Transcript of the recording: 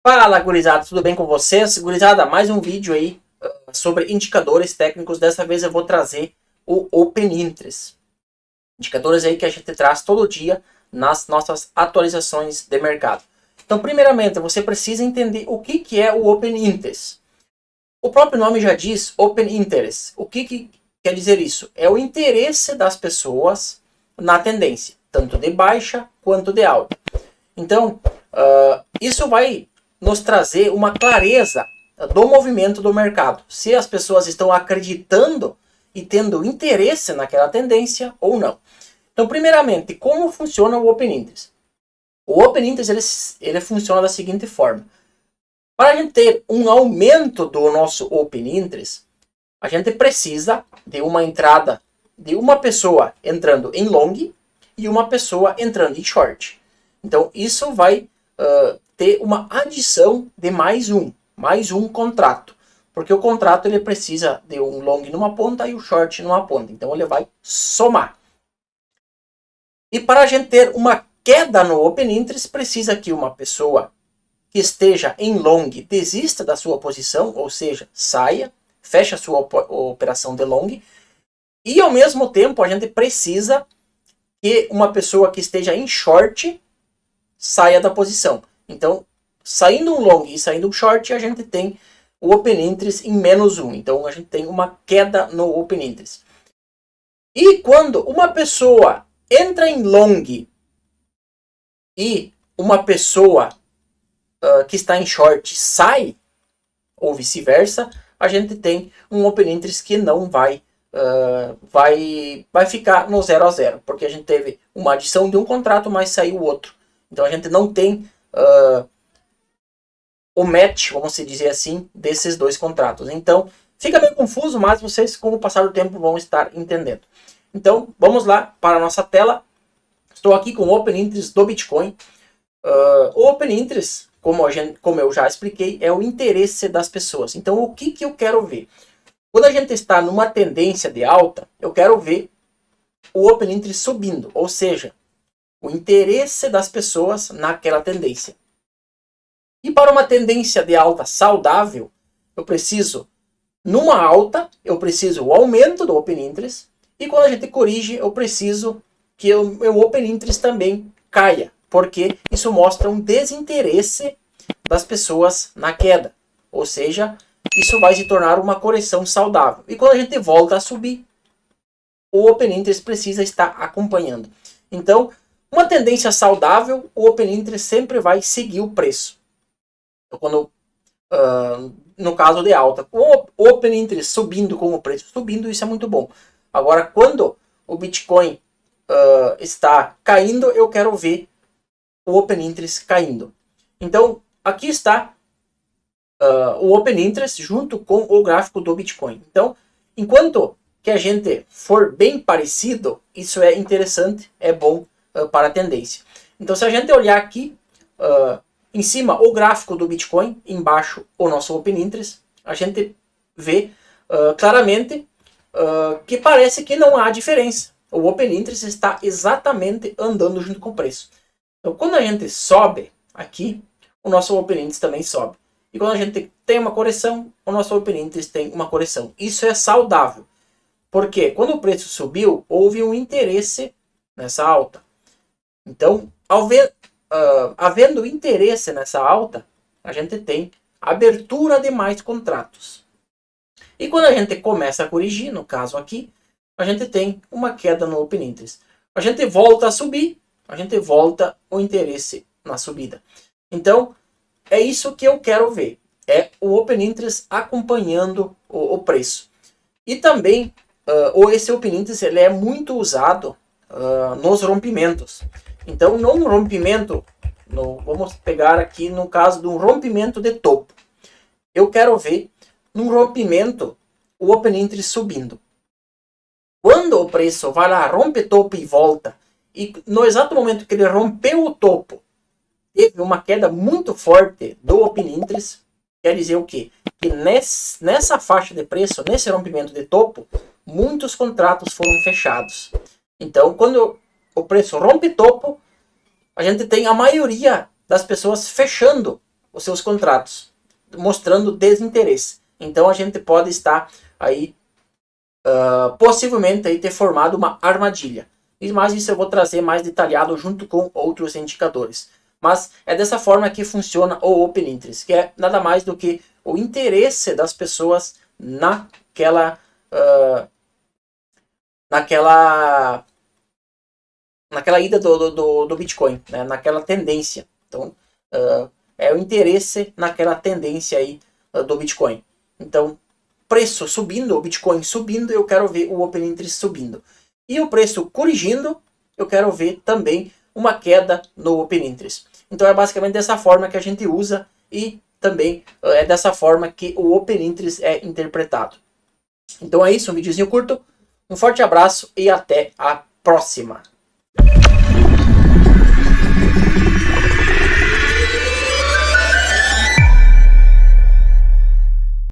Fala, gurizada, tudo bem com vocês? Gurizada, mais um vídeo aí sobre indicadores técnicos. Dessa vez eu vou trazer o Open Interest. Indicadores aí que a gente traz todo dia nas nossas atualizações de mercado. Então, primeiramente, você precisa entender o que é o Open Interest. O próprio nome já diz Open Interest. O que quer dizer isso? É o interesse das pessoas na tendência, tanto de baixa quanto de alta. Então, isso vai nos trazer uma clareza do movimento do mercado. Se as pessoas estão acreditando e tendo interesse naquela tendência ou não. Então, primeiramente, como funciona o Open Interest? O Open Interest ele funciona da seguinte forma. Para a gente ter um aumento do nosso Open Interest, a gente precisa de uma entrada de uma pessoa entrando em long e uma pessoa entrando em short. Então, isso vai ter uma adição de mais um contrato. Porque o contrato ele precisa de um long numa ponta e o short numa ponta. Então, ele vai somar. E para a gente ter uma queda no Open Interest, precisa que uma pessoa que esteja em long desista da sua posição, ou seja, saia, feche a sua operação de long. E, ao mesmo tempo, a gente precisa que uma pessoa que esteja em short saia da posição. Então, saindo um long e saindo um short, a gente tem o Open Interest em -1. Então, a gente tem uma queda no Open Interest. E quando uma pessoa entra em long e uma pessoa que está em short sai, ou vice-versa, a gente tem um Open Interest que não vai ficar no 0 a 0, porque a gente teve uma adição de um contrato, mas saiu outro. Então a gente não tem o match, vamos dizer assim, desses dois contratos. Então fica meio confuso, mas vocês com o passar do tempo vão estar entendendo. Então vamos lá para a nossa tela. Estou aqui com o Open Interest do Bitcoin. O Open Interest, como eu já expliquei, é o interesse das pessoas. Então o que eu quero ver? Quando a gente está numa tendência de alta, eu quero ver o Open Interest subindo, ou seja, o interesse das pessoas naquela tendência. E para uma tendência de alta saudável, eu preciso, numa alta, eu preciso o aumento do Open Interest, e quando a gente corrige, eu preciso que o meu Open Interest também caia, porque isso mostra um desinteresse das pessoas na queda, ou seja, isso vai se tornar uma correção saudável. E quando a gente volta a subir, o Open Interest precisa estar acompanhando. Então, uma tendência saudável, o Open Interest sempre vai seguir o preço. Quando, no caso de alta, o Open Interest subindo com o preço subindo, isso é muito bom. Agora, quando o Bitcoin está caindo, eu quero ver o Open Interest caindo. Então, aqui está o Open Interest junto com o gráfico do Bitcoin. Então, enquanto que a gente for bem parecido, isso é interessante, é bom para a tendência. Então, se a gente olhar aqui, em cima o gráfico do Bitcoin, embaixo o nosso Open Interest, a gente vê claramente que parece que não há diferença. O Open Interest está exatamente andando junto com o preço. Então, quando a gente sobe aqui, o nosso Open Interest também sobe. E quando a gente tem uma correção, o nosso Open Interest tem uma correção. Isso é saudável. Porque quando o preço subiu, houve um interesse nessa alta. Então, havendo interesse nessa alta, a gente tem abertura de mais contratos. E quando a gente começa a corrigir, no caso aqui, a gente tem uma queda no Open Interest. A gente volta a subir, a gente volta o interesse na subida. Então, é isso que eu quero ver. É o Open Interest acompanhando o preço. E também, esse Open Interest ele é muito usado nos rompimentos. Então, num rompimento, vamos pegar aqui no caso de um rompimento de topo. Eu quero ver num rompimento o Open Interest subindo. Quando o preço vai lá, rompe topo e volta, e no exato momento que ele rompeu o topo, teve uma queda muito forte do Open Interest, quer dizer o quê? Que nessa faixa de preço, nesse rompimento de topo, muitos contratos foram fechados. Então, quando o preço rompe topo, a gente tem a maioria das pessoas fechando os seus contratos, mostrando desinteresse. Então a gente pode estar aí possivelmente aí ter formado uma armadilha. Mas isso eu vou trazer mais detalhado junto com outros indicadores. Mas é dessa forma que funciona o Open Interest, que é nada mais do que o interesse das pessoas naquela ida do Bitcoin, né? Naquela tendência. Então, é o interesse naquela tendência aí do Bitcoin. Então, preço subindo, o Bitcoin subindo, eu quero ver o Open Interest subindo. E o preço corrigindo, eu quero ver também uma queda no Open Interest. Então é basicamente dessa forma que a gente usa e também é dessa forma que o Open Interest é interpretado. Então é isso, um videozinho curto. Um forte abraço e até a próxima.